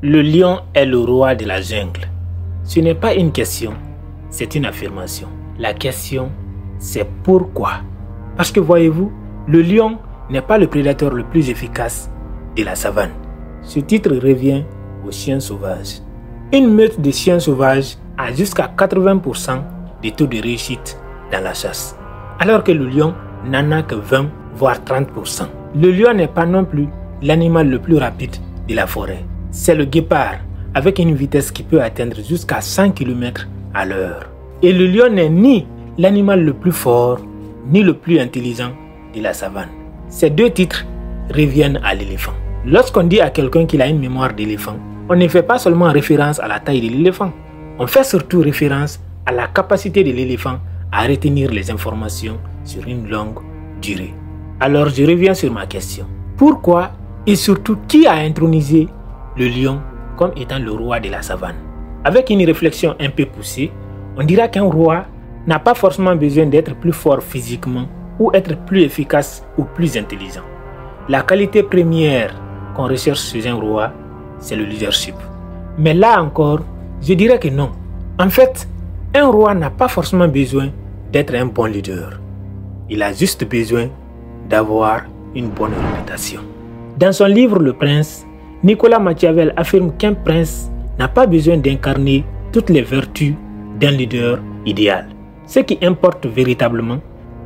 Le lion est le roi de la jungle. Ce n'est pas une question, c'est une affirmation. La question, c'est pourquoi. Parce que voyez-vous, le lion n'est pas le prédateur le plus efficace de la savane. Ce titre revient aux chiens sauvages. Une meute de chiens sauvages a jusqu'à 80% de taux de réussite dans la chasse, alors que le lion n'en a que 20 voire 30%. Le lion n'est pas non plus l'animal le plus rapide de la forêt. C'est le guépard avec une vitesse qui peut atteindre jusqu'à 100 km à l'heure. Et le lion n'est ni l'animal le plus fort ni le plus intelligent de la savane. Ces deux titres reviennent à l'éléphant. Lorsqu'on dit à quelqu'un qu'il a une mémoire d'éléphant, on ne fait pas seulement référence à la taille de l'éléphant. On fait surtout référence à la capacité de l'éléphant à retenir les informations sur une longue durée. Alors je reviens sur ma question. Pourquoi et surtout qui a intronisé le lion comme étant le roi de la savane? Avec une réflexion un peu poussée, on dira qu'un roi n'a pas forcément besoin d'être plus fort physiquement ou être plus efficace ou plus intelligent. La qualité première qu'on recherche chez un roi, c'est le leadership. Mais là encore, je dirais que non. En fait, un roi n'a pas forcément besoin d'être un bon leader. Il a juste besoin d'avoir une bonne réputation. Dans son livre Le Prince, Nicolas Machiavel affirme qu'un prince n'a pas besoin d'incarner toutes les vertus d'un leader idéal. Ce qui importe véritablement,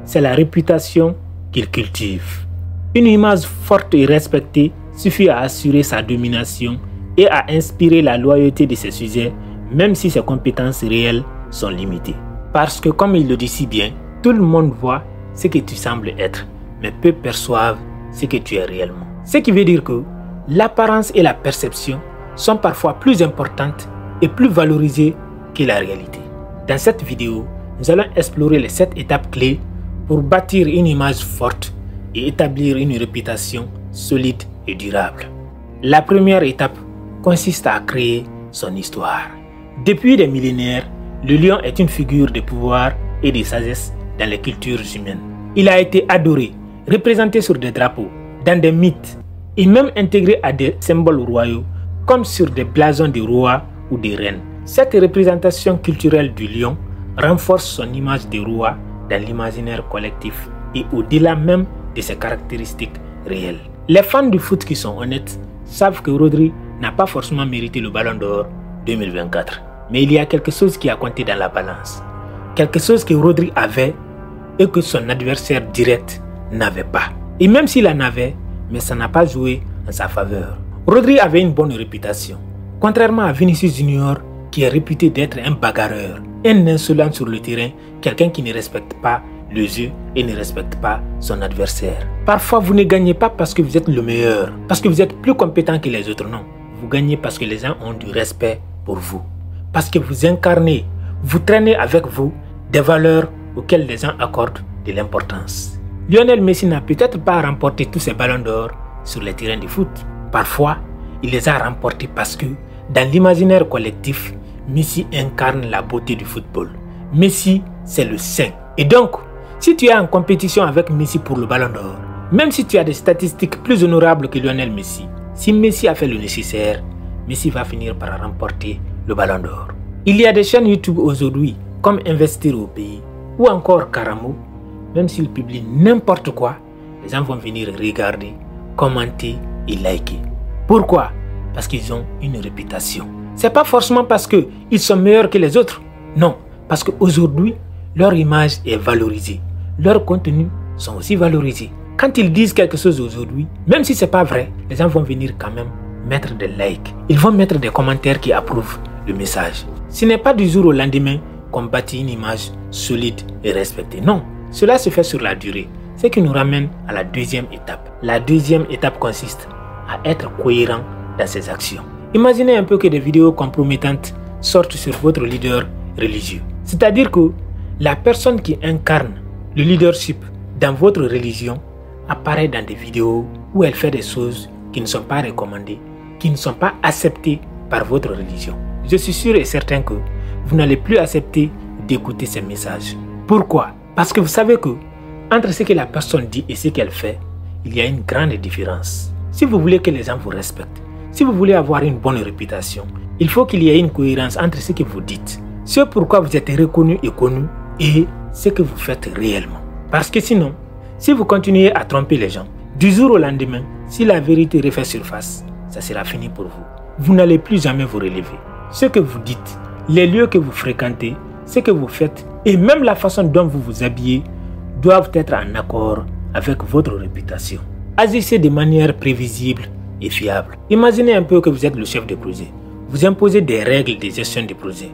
c'est la réputation qu'il cultive. Une image forte et respectée suffit à assurer sa domination et à inspirer la loyauté de ses sujets, même si ses compétences réelles sont limitées. Parce que comme il le dit si bien, tout le monde voit ce que tu sembles être, mais peu perçoivent ce que tu es réellement. Ce qui veut dire que l'apparence et la perception sont parfois plus importantes et plus valorisées que la réalité. Dans cette vidéo, nous allons explorer les 7 étapes clés pour bâtir une image forte et établir une réputation solide et durable. La première étape consiste à créer son histoire. Depuis des millénaires, le lion est une figure de pouvoir et de sagesse dans les cultures humaines. Il a été adoré, représenté sur des drapeaux, dans des mythes et même intégré à des symboles royaux comme sur des blasons de rois ou de reines. Cette représentation culturelle du lion renforce son image de roi dans l'imaginaire collectif et au-delà même de ses caractéristiques réelles. Les fans du foot qui sont honnêtes savent que Rodri n'a pas forcément mérité le Ballon d'Or 2024. Mais il y a quelque chose qui a compté dans la balance. Quelque chose que Rodri avait et que son adversaire direct n'avait pas. Et même s'il en avait, mais ça n'a pas joué en sa faveur. Rodri avait une bonne réputation. Contrairement à Vinicius Junior, qui est réputé d'être un bagarreur, un insolent sur le terrain, quelqu'un qui ne respecte pas le jeu et ne respecte pas son adversaire. Parfois, vous ne gagnez pas parce que vous êtes le meilleur, parce que vous êtes plus compétent que les autres, non. Vous gagnez parce que les gens ont du respect pour vous. Parce que vous incarnez, vous traînez avec vous des valeurs auxquelles les gens accordent de l'importance. Lionel Messi n'a peut-être pas remporté tous ses ballons d'or sur les terrains de foot. Parfois, il les a remportés parce que, dans l'imaginaire collectif, Messi incarne la beauté du football. Messi, c'est le saint. Et donc, si tu es en compétition avec Messi pour le ballon d'or, même si tu as des statistiques plus honorables que Lionel Messi, si Messi a fait le nécessaire, Messi va finir par remporter le ballon d'or. Il y a des chaînes YouTube aujourd'hui, comme Investir au pays, ou encore Karamo. Même s'ils publient n'importe quoi, les gens vont venir regarder, commenter et liker. Pourquoi? Parce qu'ils ont une réputation. C'est pas forcément parce qu'ils sont meilleurs que les autres. Non, parce qu'aujourd'hui, leur image est valorisée. Leurs contenus sont aussi valorisés. Quand ils disent quelque chose aujourd'hui, même si c'est pas vrai, les gens vont venir quand même mettre des likes. Ils vont mettre des commentaires qui approuvent le message. Ce n'est pas du jour au lendemain qu'on bâtit une image solide et respectée. Non, cela se fait sur la durée. Ce qui nous ramène à la deuxième étape. La deuxième étape consiste à être cohérent dans ses actions. Imaginez un peu que des vidéos compromettantes sortent sur votre leader religieux. C'est-à-dire que la personne qui incarne le leadership dans votre religion apparaît dans des vidéos où elle fait des choses qui ne sont pas recommandées, qui ne sont pas acceptées par votre religion. Je suis sûr et certain que vous n'allez plus accepter d'écouter ces messages. Pourquoi? Parce que vous savez que entre ce que la personne dit et ce qu'elle fait, il y a une grande différence. Si vous voulez que les gens vous respectent, Si vous voulez avoir une bonne réputation, il faut qu'il y ait une cohérence entre ce que vous dites, ce pourquoi vous êtes reconnu et connu, et ce que vous faites réellement. Parce que sinon, si vous continuez à tromper les gens, du jour au lendemain, si la vérité refait surface, ça sera fini pour vous. Vous n'allez plus jamais vous relever. Ce que vous dites, les lieux que vous fréquentez, ce que vous faites et même la façon dont vous vous habillez doivent être en accord avec votre réputation. Agissez de manière prévisible et fiable. Imaginez un peu que vous êtes le chef de projet. Vous imposez des règles de gestion de projet.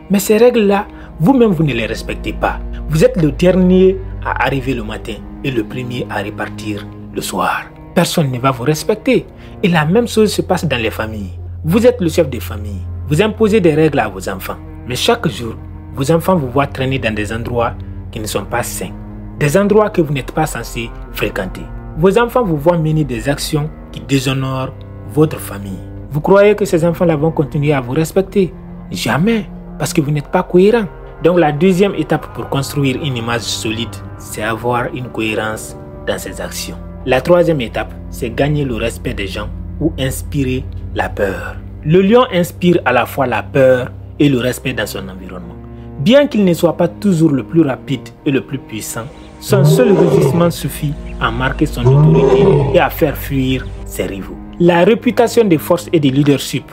Mais ces règles-là, vous-même, vous ne les respectez pas. Vous êtes le dernier à arriver le matin et le premier à repartir le soir. Personne ne va vous respecter. Et la même chose se passe dans les familles. Vous êtes le chef de famille. Vous imposez des règles à vos enfants. Mais chaque jour, vos enfants vous voient traîner dans des endroits qui ne sont pas sains. Des endroits que vous n'êtes pas censé fréquenter. Vos enfants vous voient mener des actions qui déshonorent votre famille. Vous croyez que ces enfants-là vont continuer à vous respecter? Jamais, parce que vous n'êtes pas cohérent. Donc la deuxième étape pour construire une image solide, c'est avoir une cohérence dans ses actions. La troisième étape, c'est gagner le respect des gens ou inspirer la peur. Le lion inspire à la fois la peur et le respect dans son environnement. Bien qu'il ne soit pas toujours le plus rapide et le plus puissant, son seul rugissement suffit à marquer son autorité et à faire fuir ses rivaux. La réputation de force et de leadership,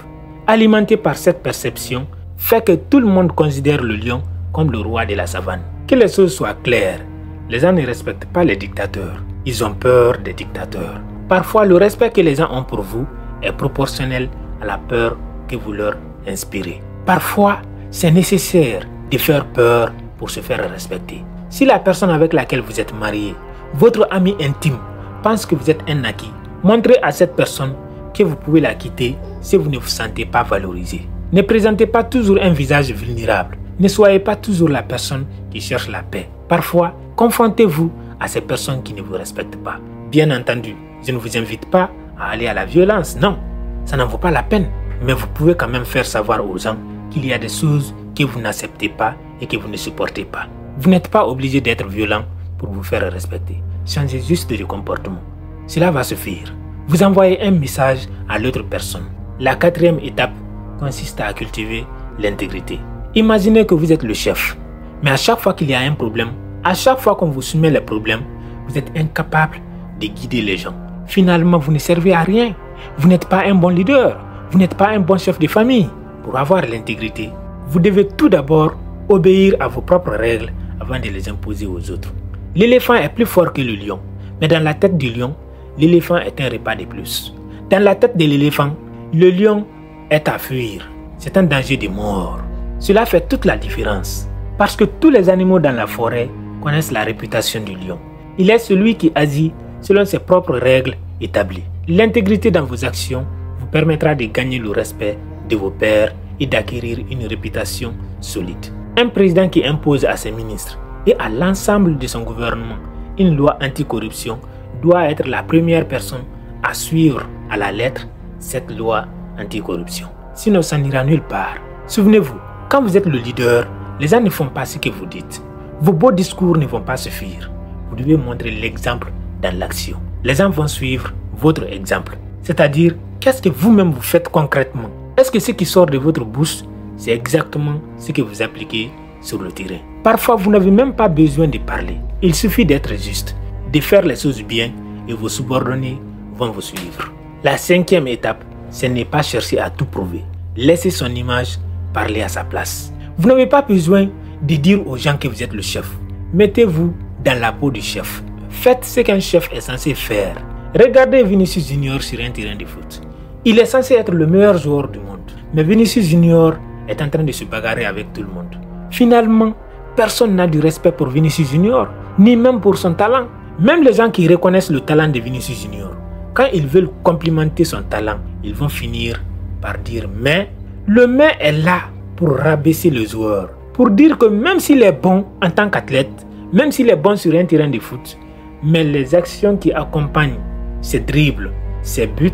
alimentée par cette perception, fait que tout le monde considère le lion comme le roi de la savane. Que les choses soient claires, les gens ne respectent pas les dictateurs. Ils ont peur des dictateurs. Parfois, le respect que les gens ont pour vous est proportionnel à la peur que vous leur inspirez. Parfois, c'est nécessaire de faire peur pour se faire respecter. Si la personne avec laquelle vous êtes marié, votre ami intime, pense que vous êtes un acquis, montrez à cette personne que vous pouvez la quitter si vous ne vous sentez pas valorisé. Ne présentez pas toujours un visage vulnérable. Ne soyez pas toujours la personne qui cherche la paix. Parfois, confrontez-vous à ces personnes qui ne vous respectent pas. Bien entendu, je ne vous invite pas à aller à la violence, non. Ça n'en vaut pas la peine. Mais vous pouvez quand même faire savoir aux gens qu'il y a des choses que vous n'acceptez pas et que vous ne supportez pas. Vous n'êtes pas obligé d'être violent pour vous faire respecter. Changez juste de comportement. Cela va suffire. Vous envoyez un message à l'autre personne. La quatrième étape consiste à cultiver l'intégrité. Imaginez que vous êtes le chef. Mais à chaque fois qu'il y a un problème, à chaque fois qu'on vous soumet les problèmes, vous êtes incapable de guider les gens. Finalement, vous ne servez à rien. Vous n'êtes pas un bon leader. Vous n'êtes pas un bon chef de famille. Pour avoir l'intégrité, vous devez tout d'abord obéir à vos propres règles avant de les imposer aux autres. L'éléphant est plus fort que le lion. Mais dans la tête du lion, l'éléphant est un repas de plus. Dans la tête de l'éléphant, le lion est à fuir. C'est un danger de mort. Cela fait toute la différence. Parce que tous les animaux dans la forêt connaissent la réputation du lion. Il est celui qui agit selon ses propres règles établies. L'intégrité dans vos actions vous permettra de gagner le respect de vos pairs et d'acquérir une réputation solide. Un président qui impose à ses ministres et à l'ensemble de son gouvernement une loi anticorruption doit être la première personne à suivre à la lettre cette loi anticorruption. Sinon, ça n'ira nulle part. Souvenez-vous, quand vous êtes le leader, les gens ne font pas ce que vous dites. Vos beaux discours ne vont pas suffire. Vous devez montrer l'exemple dans l'action. Les gens vont suivre votre exemple. C'est-à-dire, qu'est-ce que vous-même vous faites concrètement? Est-ce que ce qui sort de votre bouche, c'est exactement ce que vous appliquez sur le terrain? Parfois, vous n'avez même pas besoin de parler. Il suffit d'être juste, de faire les choses bien et vos subordonnés vont vous suivre. La cinquième étape, ce n'est pas chercher à tout prouver. Laissez son image parler à sa place. Vous n'avez pas besoin de dire aux gens que vous êtes le chef. Mettez-vous dans la peau du chef. Faites ce qu'un chef est censé faire. Regardez Vinicius Junior sur un terrain de foot. Il est censé être le meilleur joueur du monde. Mais Vinicius Junior est en train de se bagarrer avec tout le monde. Finalement, personne n'a du respect pour Vinicius Junior, ni même pour son talent. Même les gens qui reconnaissent le talent de Vinicius Junior, quand ils veulent complimenter son talent, ils vont finir par dire mais. Le mais est là pour rabaisser le joueur. Pour dire que même s'il est bon en tant qu'athlète, même s'il est bon sur un terrain de foot, mais les actions qui accompagnent ses dribbles, ses buts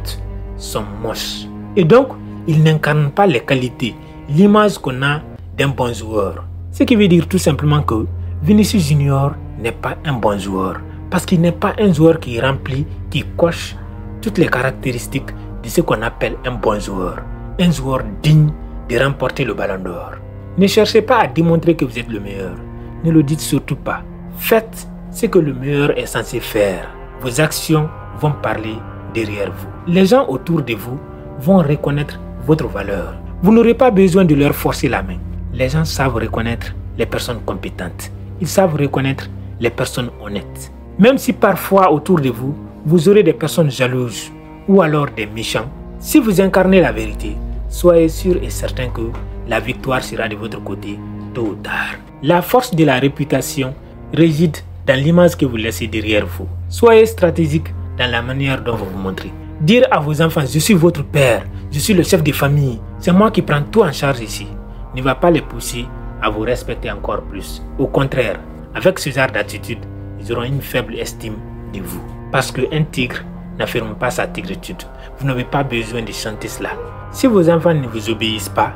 sont moches. Et donc, il n'incarne pas les qualités, l'image qu'on a d'un bon joueur. Ce qui veut dire tout simplement que Vinicius Junior n'est pas un bon joueur. Parce qu'il n'est pas un joueur qui remplit, qui coche toutes les caractéristiques de ce qu'on appelle un bon joueur, un joueur digne de remporter le ballon d'or. Ne cherchez pas à démontrer que vous êtes le meilleur. Ne le dites surtout pas. Faites ce que le meilleur est censé faire. Vos actions vont parler derrière vous. Les gens autour de vous vont reconnaître votre valeur. Vous n'aurez pas besoin de leur forcer la main. Les gens savent reconnaître les personnes compétentes. Ils savent reconnaître les personnes honnêtes. Même si parfois autour de vous, vous aurez des personnes jalouses ou alors des méchants, si vous incarnez la vérité, soyez sûr et certain que la victoire sera de votre côté tôt ou tard. La force de la réputation réside dans l'image que vous laissez derrière vous. Soyez stratégique dans la manière dont vous vous montrez. Dire à vos enfants, je suis votre père, je suis le chef de famille, c'est moi qui prends tout en charge ici, ne va pas les pousser à vous respecter encore plus. Au contraire, avec ce genre d'attitude, ils auront une faible estime de vous. Parce qu'un tigre n'affirme pas sa tigritude. Vous n'avez pas besoin de chanter cela. Si vos enfants ne vous obéissent pas,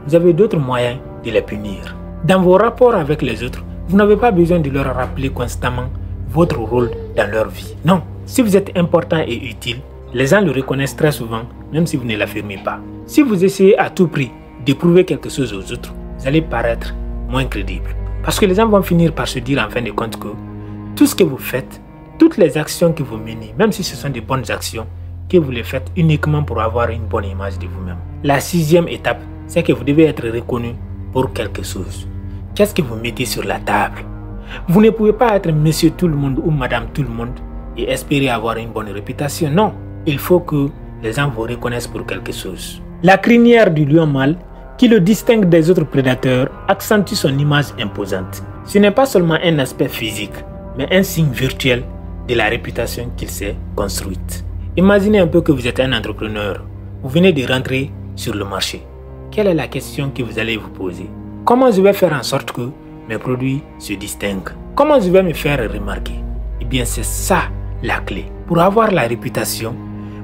vous avez d'autres moyens de les punir. Dans vos rapports avec les autres, vous n'avez pas besoin de leur rappeler constamment votre rôle dans leur vie. Non, si vous êtes important et utile, les gens le reconnaissent très souvent, même si vous ne l'affirmez pas. Si vous essayez à tout prix de prouver quelque chose aux autres, vous allez paraître moins crédible. Parce que les gens vont finir par se dire en fin de compte que tout ce que vous faites, toutes les actions que vous menez, même si ce sont des bonnes actions, que vous les faites uniquement pour avoir une bonne image de vous-même. La 6e étape, c'est que vous devez être reconnu pour quelque chose. Qu'est-ce que vous mettez sur la table? Vous ne pouvez pas être monsieur tout le monde ou madame tout le monde et espérer avoir une bonne réputation. Non, il faut que les gens vous reconnaissent pour quelque chose. La crinière du lion mâle, qui le distingue des autres prédateurs, accentue son image imposante. Ce n'est pas seulement un aspect physique, mais un signe virtuel de la réputation qu'il s'est construite. Imaginez un peu que vous êtes un entrepreneur. Vous venez de rentrer sur le marché. Quelle est la question que vous allez vous poser? Comment je vais faire en sorte que mes produits se distinguent? Comment je vais me faire remarquer? Eh bien, c'est ça la clé. Pour avoir la réputation,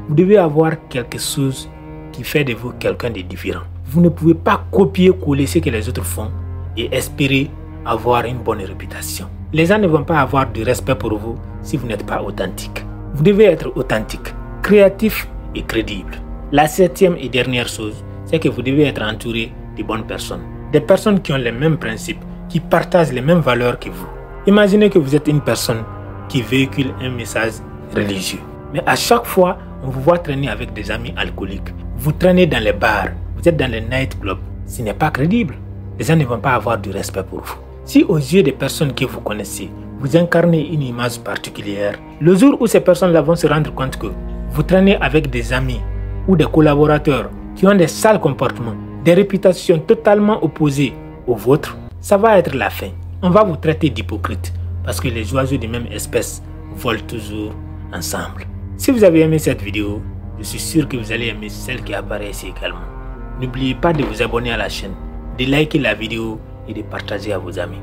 vous devez avoir quelque chose qui fait de vous quelqu'un de différent. Vous ne pouvez pas copier-coller ce que les autres font et espérer avoir une bonne réputation. Les gens ne vont pas avoir du respect pour vous si vous n'êtes pas authentique. Vous devez être authentique, créatif et crédible. La 7e et dernière chose, c'est que vous devez être entouré de bonnes personnes. Des personnes qui ont les mêmes principes, qui partagent les mêmes valeurs que vous. Imaginez que vous êtes une personne qui véhicule un message religieux. Mais à chaque fois, on vous voit traîner avec des amis alcooliques. Vous traînez dans les bars, vous êtes dans les nightclubs. Ce n'est pas crédible. Les gens ne vont pas avoir du respect pour vous. Si aux yeux des personnes que vous connaissez, vous incarnez une image particulière, le jour où ces personnes-là vont se rendre compte que vous traînez avec des amis ou des collaborateurs qui ont des sales comportements, des réputations totalement opposées aux vôtres, ça va être la fin. On va vous traiter d'hypocrite parce que les oiseaux de même espèce volent toujours ensemble. Si vous avez aimé cette vidéo, je suis sûr que vous allez aimer celle qui apparaît ici également. N'oubliez pas de vous abonner à la chaîne, de liker la vidéo et de partager à vos amis.